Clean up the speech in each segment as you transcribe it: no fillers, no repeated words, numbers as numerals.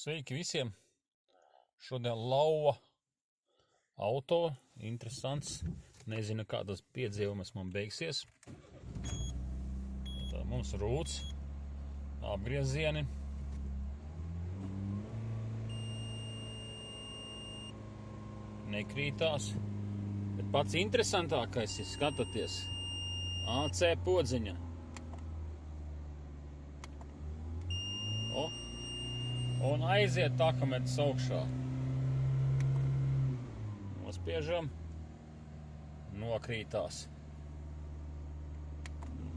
Sveiki visiem! Šodien lauva auto, interesants. Nezinu, kā tas piedzīvums man beigsies. Tā mums rūc, apgriezieni. Nekrītās. Bet pats interesantākais ir skatoties AC podziņa. Un aiziet takametis augšā. Nospiežam. Nokrītās.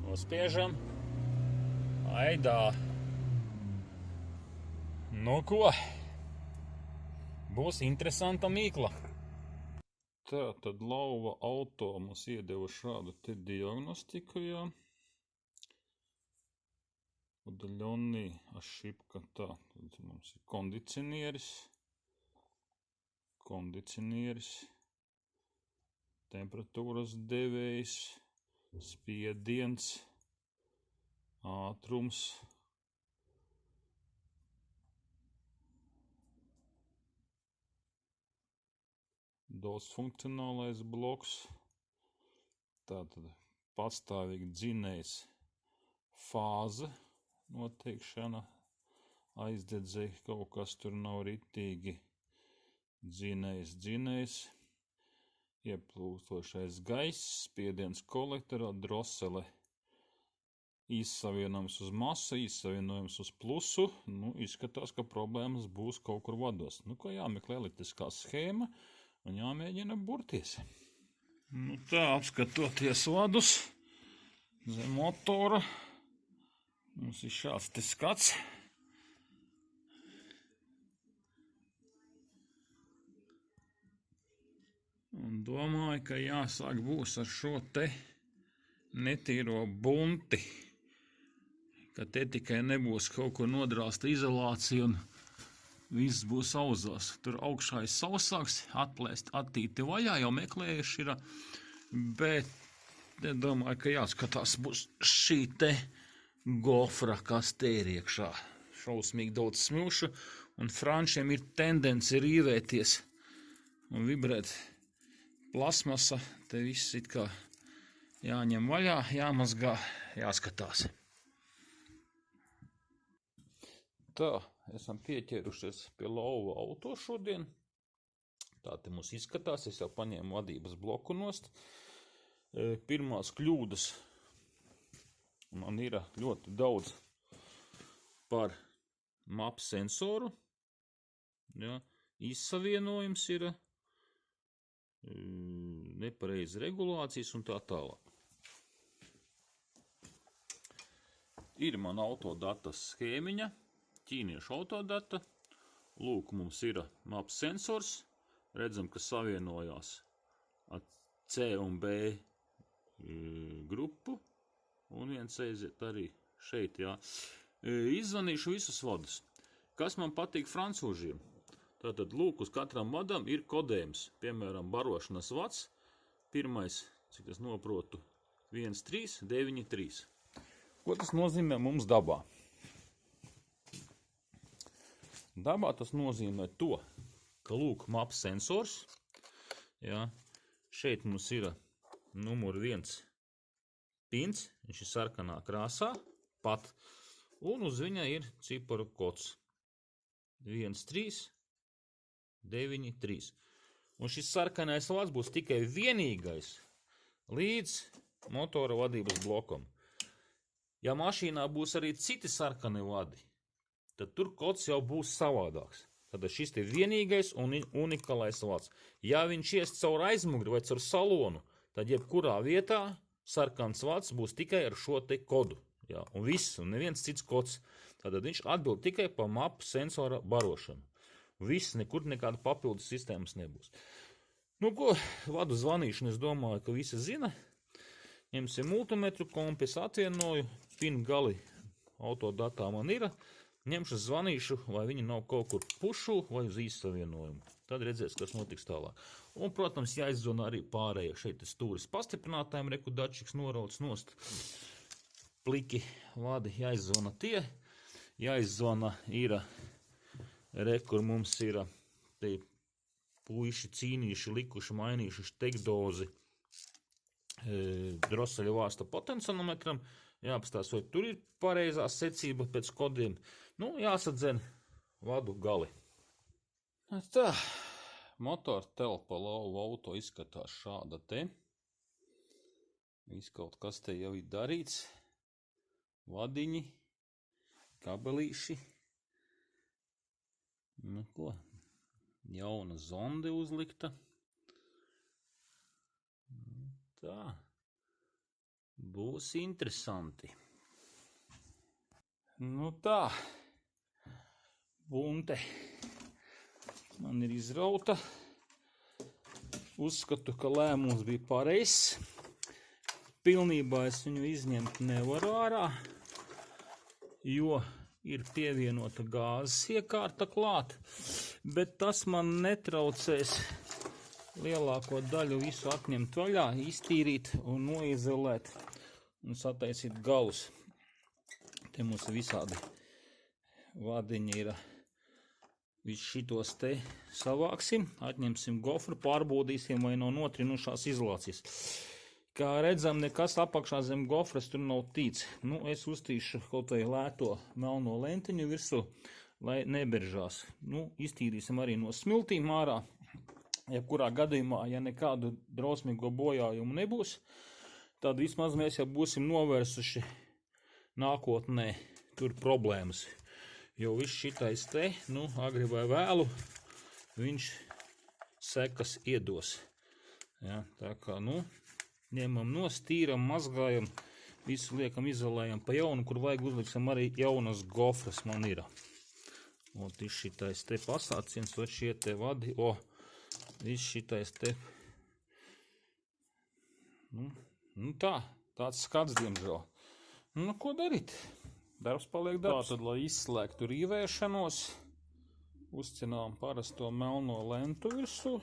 Nospiežam. Aidā. Nu ko? Būs interesanta mīkla. Tā tad lauva auto mums iedeva šādu te diagnostiku, jā. Udaļonī ошибка. Tā, tad mums ir kondicionieris, temperatūras devējs, spiediens, ātrums, dosfunkcionālais bloks, tātad patstāvīgi dzinējs, fāze, noteikšana, aizdedzē, kaut kas tur nav ritīgi, dzinējs, ieplūstošais gaiss, spiediens kolektorā, drosele, izsavienojums uz masu, izsavienojums uz plusu. Nu, izskatās, ka problēmas būs kaut kur vados. Nu, ko jāmeklē elektriskā schēma un jāmēģina burties. Nu, tā, apskatoties vadus zem motora, mums ir šāds te skats. Un domāju, ka jāsāk būs ar šo te netīro bunti, ka te tikai nebūs kaut ko nodrāsta izolācija un viss būs auzās. Tur augšā ir sausāks, atplēst attīti vaļā, jau meklējuši ir, bet domāju, ka jāskatās būs šī te gofra, kas te ir iekšā. Šausmīgi daudz smilšu, un frančiem ir tendence rīvēties un vibrēt. Plasmasa, te viss it kā jāņem vaļā, jāmazgā, jāskatās. Tā, esam pieķērušies pie lauva auto šodien. Tā te mums izskatās, es jau paņēmu vadības bloku nost. Pirmās kļūdas man ir ļoti daudz par MAP sensoru. Ja, izsavienojums ir, nepareizi regulācijas un tā tālāk. Ir man autodata schēmiņa, ķīniešu autodata. Lūk, mums ir MAP sensors. Redzam, ka savienojās ar C un B grupu. Un viens aiziet arī šeit, jā. Izzvanīšu visus vadus. Kas man patīk francūžiem? Tātad, lūk, uz katram vadam ir kodējums. Piemēram, barošanas vads. Pirmais, cik es noprotu, 1393. Ko tas nozīmē mums dabā? Dabā tas nozīmē to, ka, lūk, MAP sensors. Jā, šeit mums ir numur 1 pins, viņš ir sarkanā krāsā, pat, un uz viņa ir ciparu kods 1393. Un šis sarkanais vads būs tikai vienīgais līdz motora vadības blokam. Ja mašīnā būs arī citi sarkani vadi, tad tur kods jau būs savādāks. Tad šis te vienīgais un unikālais vads. Ja viņš ies caur aizmuguri vai caur salonu, tad jebkurā vietā sarkans vads būs tikai ar šo te kodu. Jā, un viss, un neviens cits kods. Tad viņš atbild tikai par MAP sensora barošanu. Viss, nekur nekāda papildus sistēmas nebūs. Nu ko, vadu zvanīšanu, es domāju, ka visi zina. Ņemsim multimetru, kompis atvienoju, pin gali autodatā man ir. Ņemšu zvanīšu, vai viņi nav kaut kur pušu vai uz īssavienojumu. Tad redzēs, kas notiks tālāk. Un, protams, jāizzvana arī pārējie. Šeit ir stūris pastiprinātājiem, reku dačiks norauts nost. Pliki vadi jāizzvana tie. Jāizzvana ir Re, kur mums ir te puiši cīnījuši, likuši, mainījuši stegdozi droseļu vārsta potenciometram. Jāapstās, vai tur ir pareizā secība pēc kodiem. Nu, jāsadzen vadu gali. Tā, motora telpa lauva auto izskatās šāda te. Viss kaut kas te jau ir darīts. Vadiņi, kabelīši. Nu ko, jauna zonde uzlikta. Tā, būs interesanti. Nu tā, bunte man ir izrauta. Uzskatu, ka lēmums bija pareizs. Pilnībā es viņu izņemt nevaru ārā, jo ir pievienota gāzes iekārta klāt, bet tas man netraucēs lielāko daļu visu atņemt vaļā, iztīrīt un noizolēt un sataisīt galus. Te mums visādi vadiņi ir. Visus šitos te savāksim, atņemsim gofru, pārbaudīsim, vai nav notrinušās izolācijas. Kā redzam, nekas apakšā zem gofras tur nav tīts. Nu, es uztīšu kaut vai lēto melno lentiņu virsū, lai neberžās. Nu, iztīrīsim arī no smiltīm ārā. Jebkurā gadījumā, ja nekādu drausmīgo bojājumu nebūs, tad vismaz mēs jau būsim novērsuši nākotnē tur problēmas. Jo viss šitais te, nu, agri vai vēlu, viņš sekas iedos. Ja, tā kā, nu, ņemam nost, tīram, mazgājam, visu liekam, izolējam pa jaunu, kur vajag uzliksim arī jaunas gofras man ir. Un viss šitais te pasāciens, vai šie te vadi, viss šitais te. Nu tā, tāds skats, diemžēl. Nu, ko darīt? Darbs paliek darbs. Tātad, lai izslēgtu rīvēšanos, uzcinām parasto melno lentu virsū.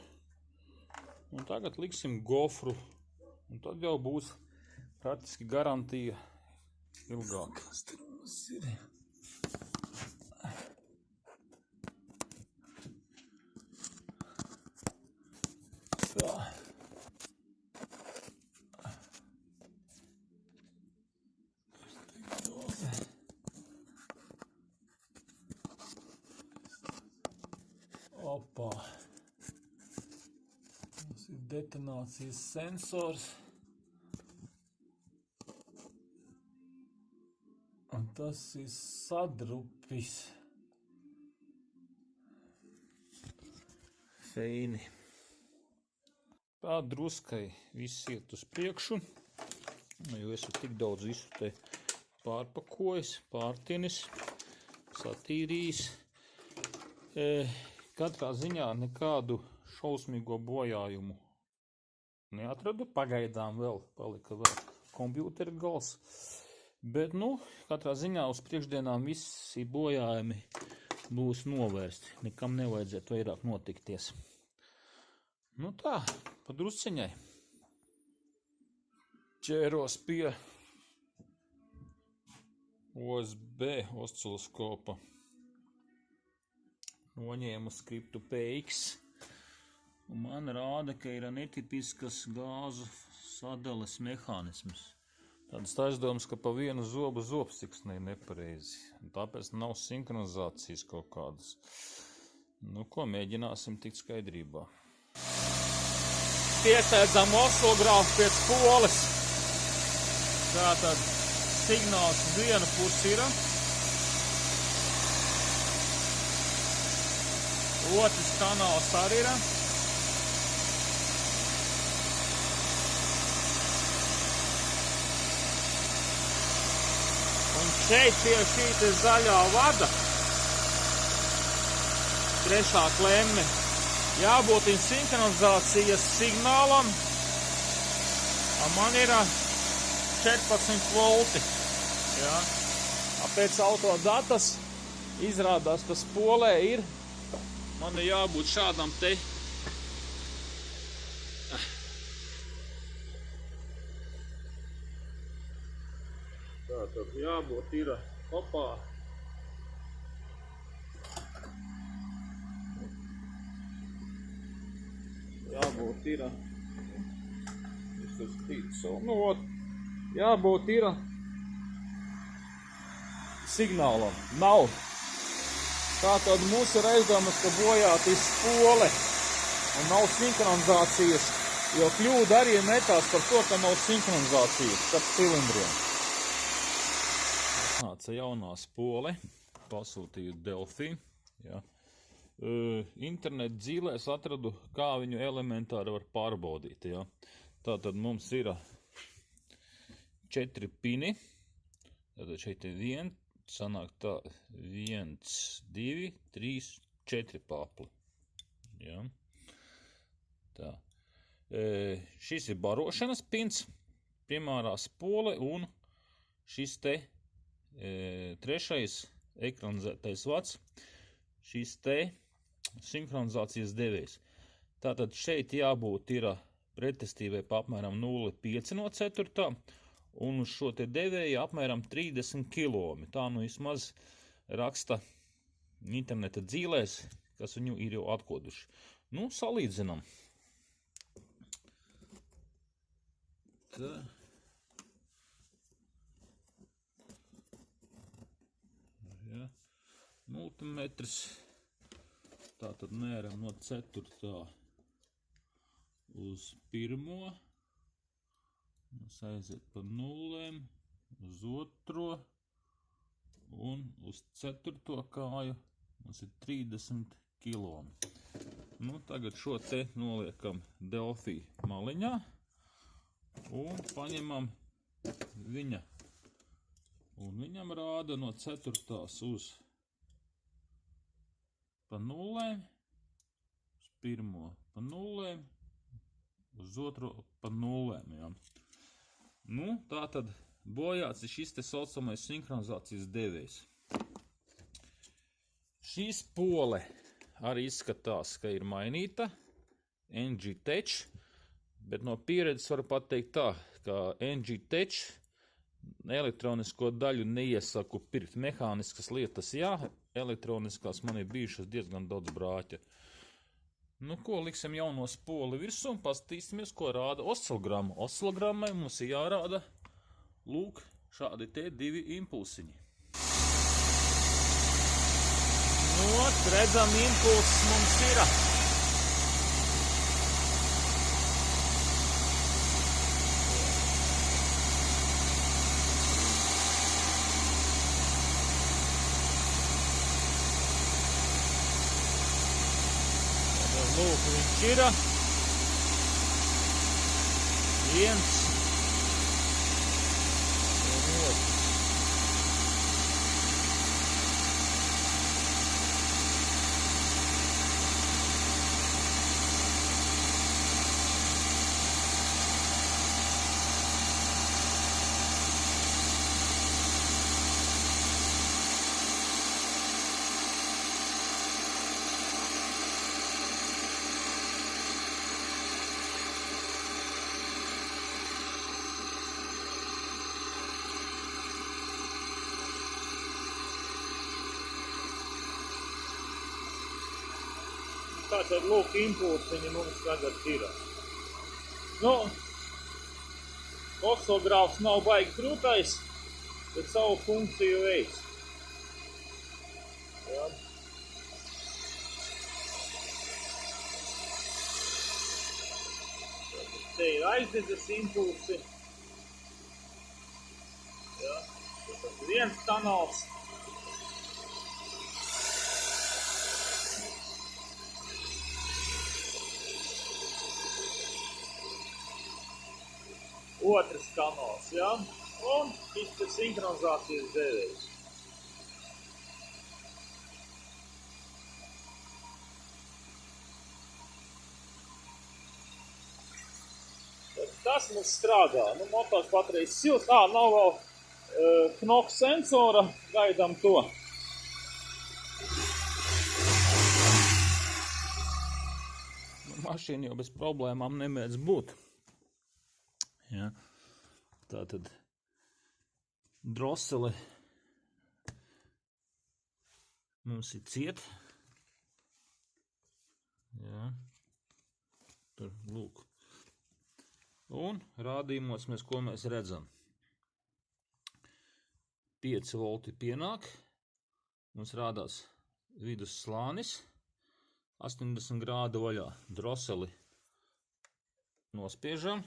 Un tagad liksim gofru. Un tad jau būs praktiski garantija ilgāk. Kas tur mums ir? Tā. Opā. Tas ir detonācijas sensors. Un tas ir sadrupis. Feini. Tā druskai viss iet uz priekšu, jo esmu tik daudz visu te pārpakojis, pārtinis, satīrījis. Katrā ziņā nekādu šausmīgo bojājumu neatradu. Pagaidām vēl palika kompjūtera gals. Bet, nu, katrā ziņā uz priekšdienām visi bojājumi būs novērsti. Nekam nevajadzētu vairāk notikties. Nu tā, pa drusciņai. Ķēros pie USB osciloskopa. Noņēmu skriptu PX. Un man rāda, ka ir netipiskas gāzu sadales mehānisms. Tāds aizdoms, ka pa vienu zobu zobstiksnē nepareizi. Tāpēc nav sinhronizācijas kaut kādas. Nu ko, mēģināsim tikt skaidrībā. Pieslēdzam oscilogrāfu pēc poles. Tātad signāls uz vienu pusi ir. Otrs kanāls arī ir. Un šeit pie šī te zaļā vada, trešā klemme, jābūt sinhronizācijas signālam. Man ir 14 volti. Ja. Pēc autodatas izrādās, tas polē ir. Man ir jābūt šādam te. Tātad jābūt ir, opā, jābūt ir, es uz tīcu, nu, jābūt ir signālam, nav. Tātad mums ir aizdomas, ka bojāti spole un nav sinhronizācijas, jo kļūda arī metās par to, ka nav sinhronizācijas starp cilindriem. Nāca jaunā spole, pasūtīju Delphi, jā. Internet dzīlēs atradu, kā viņu elementāri var pārbaudīt, jā. Tātad mums ir 4 pini, tātad šeit ir 1, sanāk tā 1, 2, 3, 4 papli, jā. Tā. Šis ir barošanas pins, primārā spole un šis te trešais ekranizētais vads, šis te sinhronizācijas devējs. Tātad šeit jābūt ir pretestībai pa apmēram 0,5 no 4. Un uz šo te devēju apmēram 30 km. Tā nu vismaz raksta interneta dzīlēs, kas viņu ir jau atkoduši. Nu, salīdzinam. Tā. Ja. Multimetrs. Tātad mēram no 4. uz 1. Mums aiziet pa 0, uz 2. un uz 4. kāju mums ir 30 km. Nu, tagad šo te noliekam Delphi maliņā un paņemam viņa. Un viņam rāda no 4. uz pa 0, uz 1. pa 0, uz 2. pa 0. Ja. Nu, tā tad bojāts ir šis te saucamais sinhronizācijas devējs. Šī spole arī izskatās, ka ir mainīta, NG Tech, bet no pieredzes varu pateikt tā, ka NG Tech elektronisko daļu neiesaku pirkt. Mehāniskas lietas jā, elektroniskās man ir bijušas diezgan daudz brāķa. Nu, ko liksim jauno spoli virsū un paskatīsimies, ko rāda oscilogramma. Oscilogrammai mums ir jārāda, lūk, šādi te 2 impulsiņi. Nu, redzam, impulss mums ir. Lūk, viņš ir 1 un 2. Tātad, lūk, impulsiņi mums tagad ir. Nu, oscilogrāfs nav baigi krūtais, bet savu funkciju veids. Ja. Te ir aizdedzes impulsi. Ja. Tas ir viens kanāls. Otrs kanāls, ja? Un šis ir sinhronizācijas devējs. Tas mums strādā. Nu, motors patreiz silts. Nav vēl knoks sensora, gaidām to. Mašīna jau bez problēmām nemēdz būt. Ja. Tātad drosele mums ir ciet. Ja. Tur, lūk. Un rādījumos ko mēs redzam. 5 volti pienāk. Mums rādās vidus slānis. 80 grādu vaļā. Droseli nospiežam.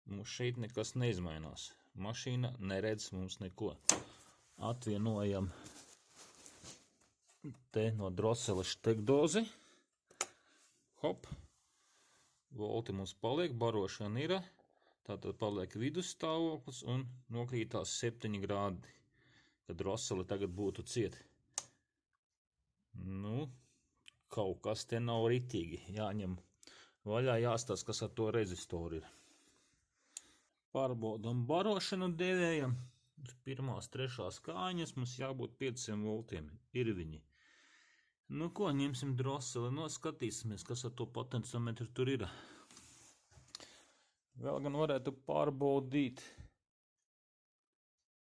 Mums šeit nekas neizmainās. Mašīna neredz mums neko. Atvienojam te no drosela štekdozi. Hop. Volti mums paliek, barošana ir. Tātad paliek vidus stāvoklis un nokrītās 7 grādi. Kad droseli tagad būtu cieti. Nu, kaut kas te nav ritīgi. Jāņem vaļā, jāstāsta, kas ar to rezistoru ir. Pārbaudam barošanu devējam. Uz pirmās, trešās kājiņas mums jābūt 5 voltiem. Ir viņi. Nu ko, ņemsim droseli, noskatīsimies, kas ar to potenciometru tur ir. Vēl gan varētu pārbaudīt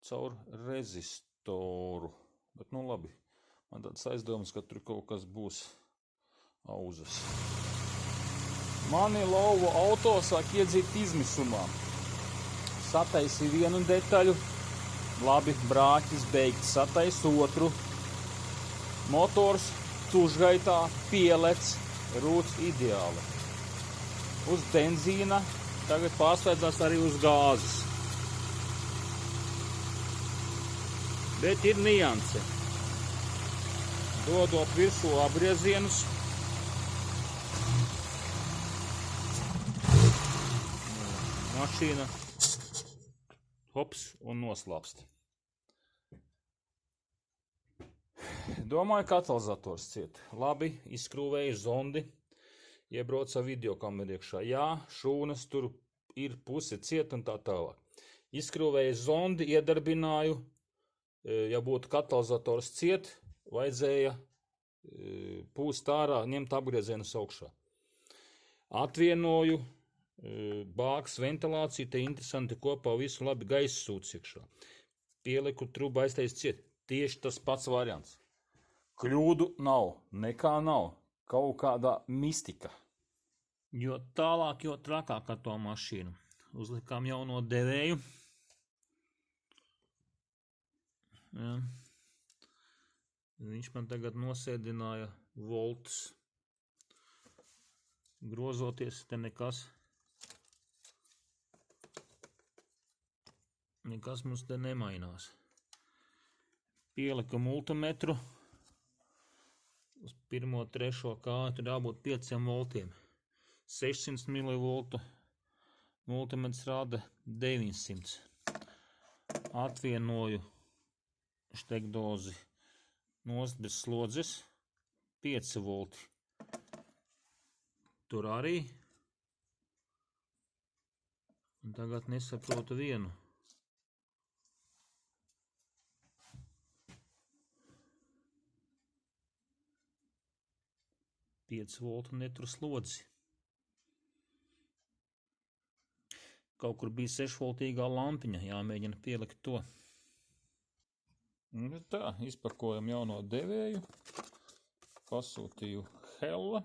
caur rezistoru. Bet nu labi, man tāds aizdomas, ka tur kaut kas būs auzas. Mani lauva auto sāk iedzīt izmisumā. Sataisi vienu detaļu, labi, brāķis beigts, sataisi otru. Motors tušgaitā pielec, rūts ideāli. Uz benzīna, tagad pārslēdzās arī uz gāzes. Bet ir nianse. Dodot virsū apgriezienus. Mašīna hops un noslapst. Domāju, katalizators ciet. Labi, izskrūvēju zondi, iebrauca videokameru iekšā. Jā, šūnas tur ir puse ciet un tā tālāk. Izskrūvēju zondi, iedarbināju. Ja būtu katalizators ciet, vajadzēja pūst ārā, ņemt apgriezienus augšā. Atvienoju, bāks ventilāciju, te interesanti kopā visu labi gaisa sūc iekšā. Pieliku trubu aiztais ciet. Tieši tas pats variants. Kļūdu nav, nekā nav. Kaut kādā mistika. Jo tālāk, jo trakāk ar to mašīnu. Uzlikām jauno devēju. Ja. Viņš man tagad nosēdināja voltus. Grozoties, te nekas mums te nemainās. Pielika multimetru. Uz pirmo, trešo kāju tur jābūt 5 voltiem. 600 mV. Multimetrs rāda 900. Atvienoju štekdozi nost bez slodzes. 5 volti. Tur arī. Un tagad nesaprotu vienu. Pieci voltu netur slodzi. Kaut kur bija 6 voltīgā lampiņa, jāmēģina pielikt to. Un tā, izpakojam jauno devēju. Pasūtīju Hella.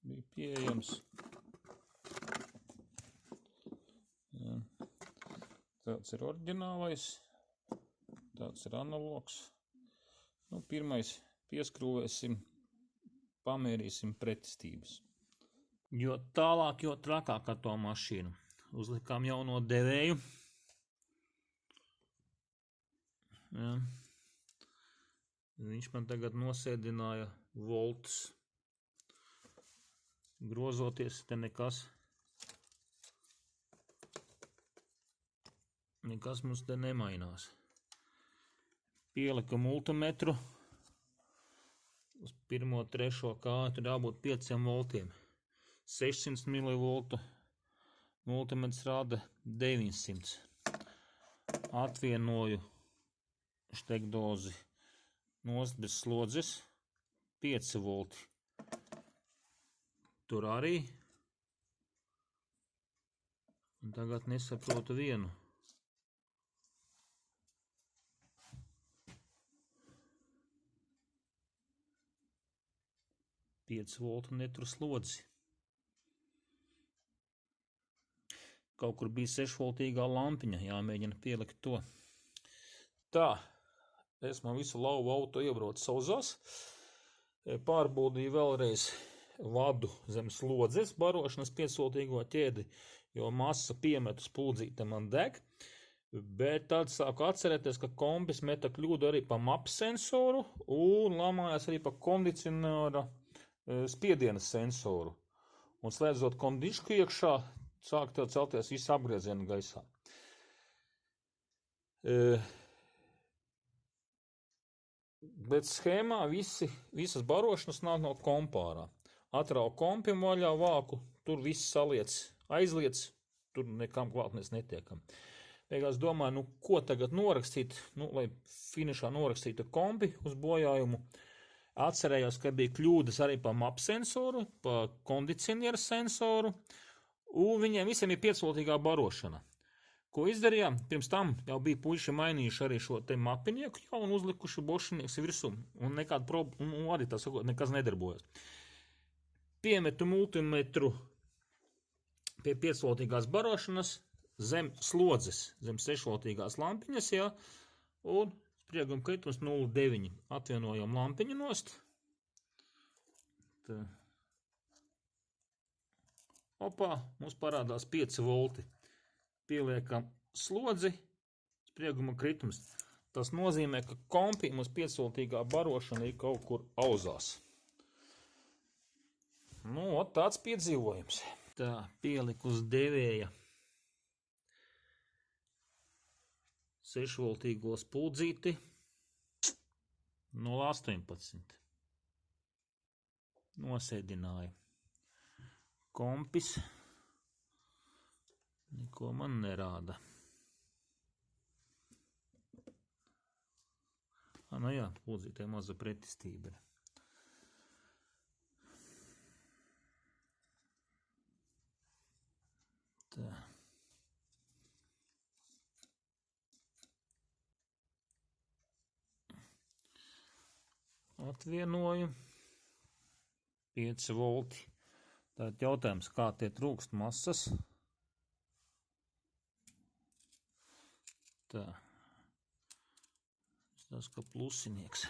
Bija pieejams. Jā. Tāds ir oriģinālais. Tāds ir analogs. Nu, pirmais pieskrūvēsim. Pamērīsim pretestības. Jo tālāk, jo trakāk ar to mašīnu. Uzlikām jauno devēju. Ja. Viņš man tagad nosēdināja voltus. Grozoties, te nekas mums te nemainās. Pielika multimetru. Uz pirmo, trešo kāju tur jābūt 5 voltiem. 600 mV. Multimetrs rāda 900. Atvienoju štekdozi nost bez slodzes. 5 volti. Tur arī. Un tagad nesaprotu vienu. Pieci voltu netur slodzi. Kaut kur bija 6-voltīgā lampiņa, jāmēģina pielikt to. Tā, esmu visu lauvu auto iebrauc sauzās. Pārbaudīju vēlreiz vadu zem slodzes barošanas 5-voltīgo ķēdi, jo masa piemetas pūdzīte man deg. Bet tad sāku atcerēties, ka kompis meta kļūdu arī pa maps sensoru un lamājās arī pa kondicionāra spiediena sensoru. Un slēdzot kondičku iekšā, sāk tev celties visu apgriezienu gaisā. Bet schēmā visas barošanas nāk no kompārā. Atrauj kompim vaļā vāku, tur viss saliec, aizliec, tur nekam klāt mēs netiekam. Beigās domāju, ko tagad norakstīt, lai finišā norakstītu kompi uz bojājumu. Atcerējos, ka bija kļūdas arī pa map sensoru, pa kondicionieru sensoru, un viņiem visiem ir 5-voltīgā barošana. Ko izdarījām? Pirms tam jau bija puiši mainījuši arī šo te mapinieku jau un uzlikuši bošinieks virsū, un nekāda problēma, un arī tā sakot, nekas nedarbojas. Piemetu multimetru pie 5-voltīgās barošanas, zem slodzes, zem 6-voltīgās lampiņas, jā, un sprieguma kritums 0,9. Atvienojam lampiņu nost. Tā. Opā, mums parādās 5 volti. Pieliekam slodzi, sprieguma kritums. Tas nozīmē, ka kompī mums 5-voltīgā barošana ir kaut kur auzās. Tāds piedzīvojums. Tā, pieliku uz devēja 6-voltīgo spuldzīti 0,18. Nosēdināju. Kompis neko man nerāda. Jā, spuldzītē maza pretestība. Tā. Atvienoju 5 volti. Tātad jautājums, kā tie trūkst masas. Tā. Tas kā plusinieks.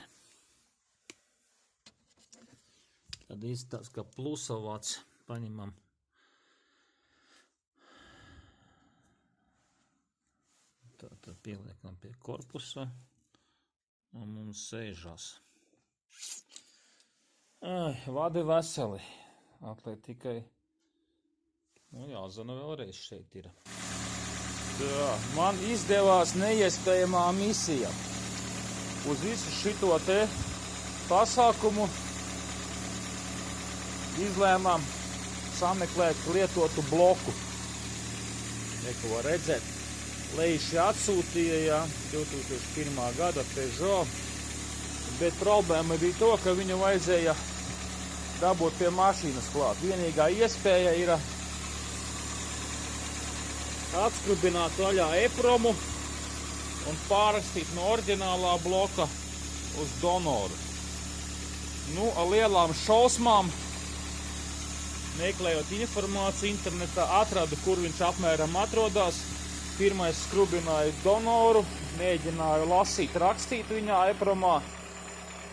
Tad izstāst, ka plusavāts paņemam. Tātad pieliekam pie korpusa un mums sēžās. Vadi veseli. Atliek tikai, jāzana vēlreiz šeit ir. Tā, man izdevās neiespējamā misija. Uz visu šito te pasākumu izlēmām sameklēt lietotu bloku. Neko var redzēt. Leiši atsūtīja, 2001. gada Peugeot, bet problēma bija to, ka viņu vajadzēja dabūt pie mašīnas klāt. Vienīgā iespēja ir atskrubināt vaļā epromu un pārrakstīt no oriģinālā bloka uz donoru. Ar lielām šausmām, meklējot informāciju internetā, atradu, kur viņš apmēram atrodas. Pirmais skrubināju donoru, mēģināju lasīt, rakstīt viņā epromā.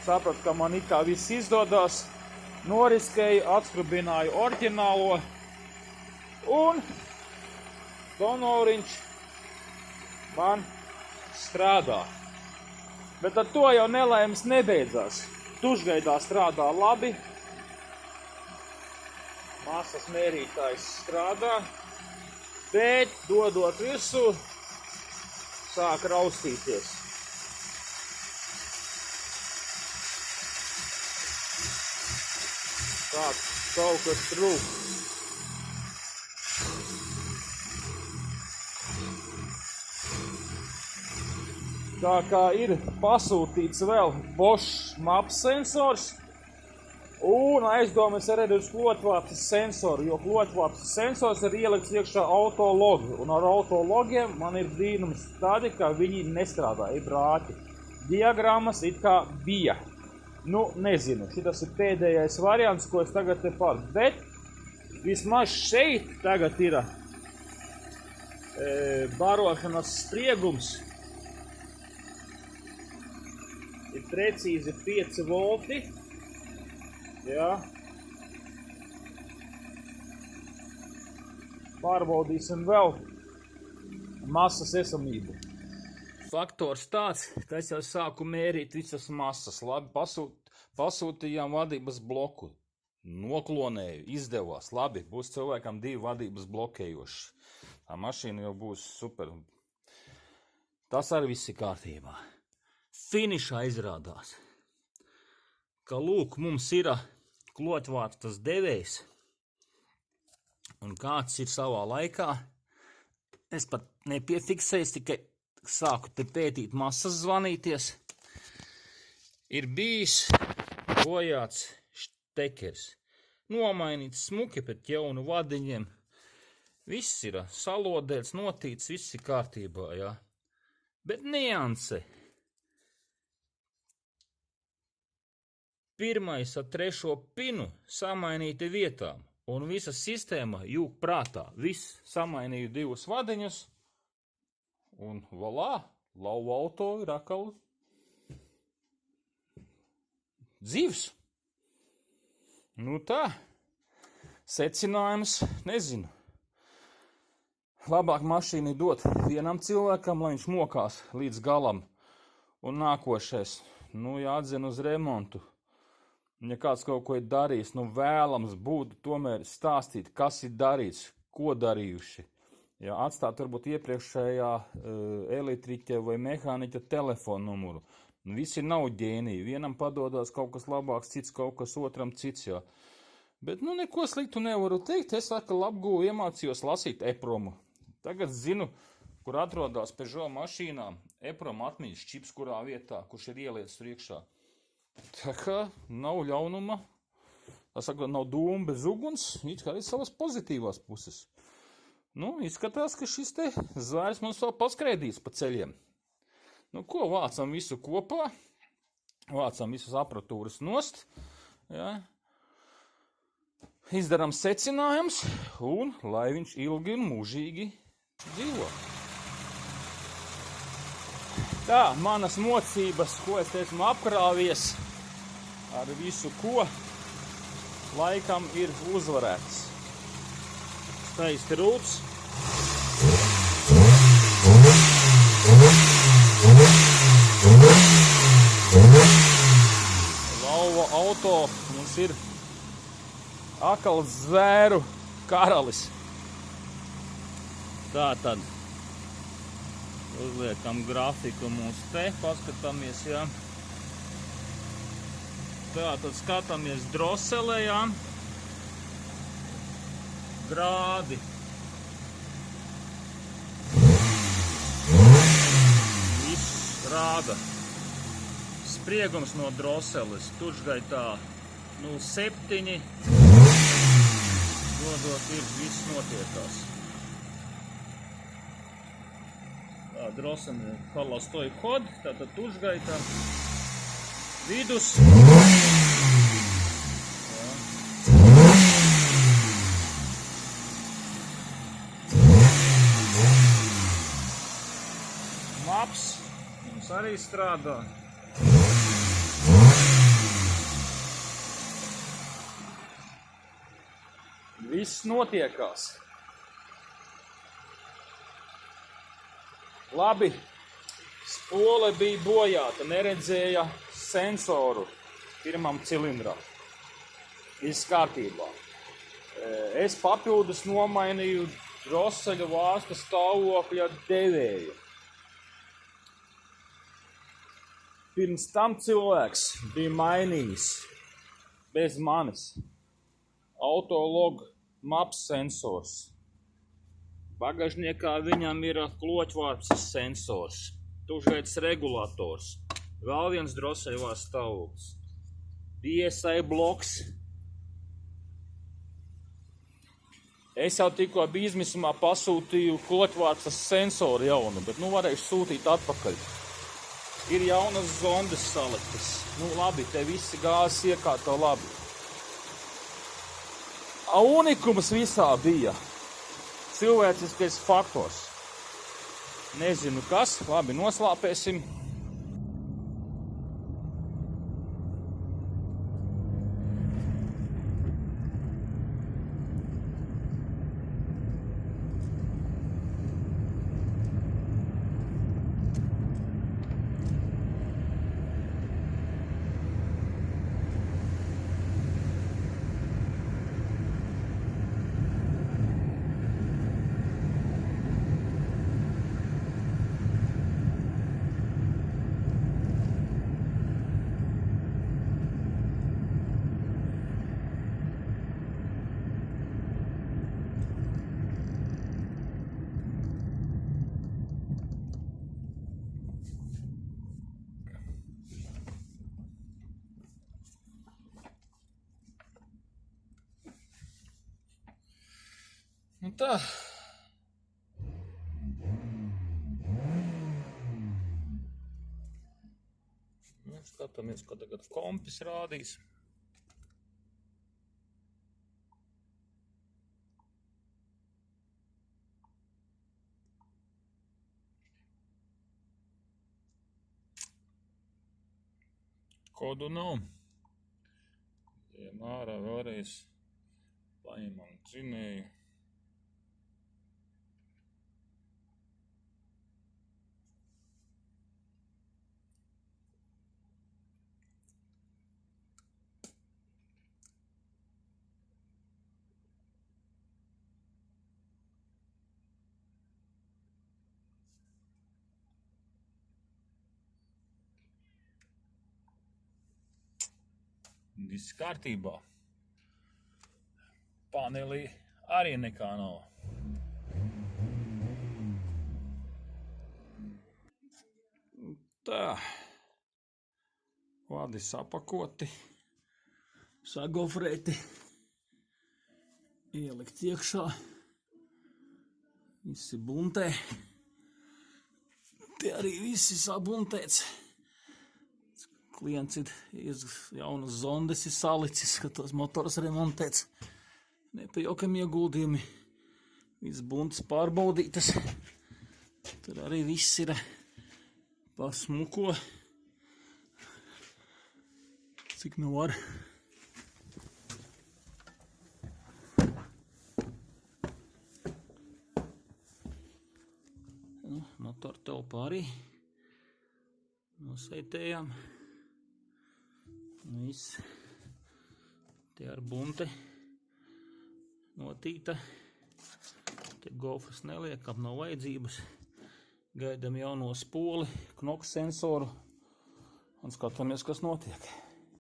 Sapratu, ka man it kā viss izdodās. Noriskēju, atskrubināju oriģinālo un donoriņš man strādā. Bet ar to jau nelaimes nebeidzās. Tušgaidā strādā labi. Masas mērītājs strādā. Bet, dodot virsū, sāk raustīties. Sāk kaut kas trūkt. Tā kā ir pasūtīts vēl Bosch maps sensors, un aizdomas arī uz klotvāpses sensoru, jo klotvāpses sensors ir ielikts iekšā autologi, un ar autologiem man ir brīnums tādi, ka viņi nestrādā, ir brāķi. Diagrammas it kā bija. Nezinu, šitas ir pēdējais variants, ko es tagad te pārdu, bet vismaz šeit tagad ir barošanas spriegums ir precīzi 5 volti. Jā. Pārbaudīsim vēl masas esamību. Faktors tāds, ka es jau sāku mērīt visas masas. Labi, pasūtījām vadības bloku. Noklonēju, izdevās. Labi, būs cilvēkam 2 vadības blokējoši. Tā mašīna jau būs super. Tas arī viss ir kārtībā. Finišā izrādās, ka lūk, mums ir kloķvārtas devējs. Un kāds ir savā laikā. Es pat nepiefiksēju, tikai sāku te pētīt masas zvanīties. Ir bijis bojāts štekers. Nomainīts smuki pret jaunu vadiņiem. Viss ir salodēts, notīts, viss ir kārtībā, jā. Bet nianse. Pirmais ar 3. pinu samainīti vietām. Un visa sistēma jūg prātā. Viss samainīju 2 vadiņus. Un valā, lauva auto ir atkal dzīvs. Nu tā, secinājums, nezinu. Labāk mašīnu dot vienam cilvēkam, lai viņš mokās līdz galam. Un nākošais, jāatdzen uz remontu. Ja kāds kaut ko ir darījis, vēlams būtu tomēr stāstīt, kas ir darīts, ko darījuši. Ja, atstāt varbūt iepriekšējā elektriķa vai mehāniķa telefonu numuru. Visi nav ģēniji. Vienam padodās kaut kas labāks, cits kaut kas otram cits. Jā. Bet neko sliktu nevaru teikt. Es atkal apgūvu, iemācījos lasīt EPROMu. Tagad zinu, kur atrodas Peugeot mašīnām. EPROM atmiņas čips, kurā vietā, kurš ir ielietas priekšā. Tā kā nav ļaunuma, nav dūma bez uguns, it kā ir savas pozitīvās puses. Izskatās, ka šis te zvērs mums vēl paskrēdīs pa ceļiem. Ko, vācam visu kopā, vācam visus aparatūras nost, jā. Izdaram secinājums un lai viņš ilgi un mūžīgi dzīvo. Tā, manas mocības, ko es esmu apkrāvies ar visu ko, laikam ir uzvarēts. Skaisti rūts. Lauva auto mums ir atkal zvēru karalis. Tā tad. Uzliekam grafiku mums te, paskatāmies, jā. Tā, tad skatāmies droselē, jā. Grādi. Viss rāda. Spriegums no droseles, tušgaitā 0,7. Dodot ir, viss notiekās. Drosene холостой ход, tātad tušgaitā, vidus. Jā. Maps mums arī strādā. Viss notiekās. Labi, spole bija bojāta, neredzēja sensoru pirmam cilindram. Viss kārtībā. Es papildus nomainīju droseļu vārsta stāvokļa devēju. Pirms tam cilvēks bija mainījis bez manis autolog maps sensors. Bagažniekā viņam ir kloķvārpses sensors, tušgaitas regulators, vēl viens droseļvās stāvoklis, DSI bloks. Es jau tikko bija izmisumā pasūtīju kloķvārpses sensoru jaunu, bet varēšu sūtīt atpakaļ. Ir jaunas zondes saliktas. Labi, te visi gāzes iekārto labi. Unikums visā bija cilvēciskais faktors. Nezinu kas, labi, noslāpēsim. Nu tā. Nu, skatāmies, ko tagad kompis rādīs. Kodu nav. Ejam ārā vēlreiz. Paņemam dzinēju. Viss kārtībā. Panelī arī nekā nav. Tā. Vadi sapakoti. Sagofrēti. Ielikt iekšā. Visi buntē. Te arī visi sabuntēts. Klients ir jaunas zondes salicis, ka tos motors remontēts. Ne pa jokam ieguldījumi. Viss buntas pārbaudītas. Tur arī viss ir pa smuko. Cik nu var. Motor telpā arī. Noseitējām. Viss. Te ar bunte notīta. Te golfas neliekam, nav vajadzības. Gaidam jauno spoli, knoku sensoru un skatāmies, kas notiek.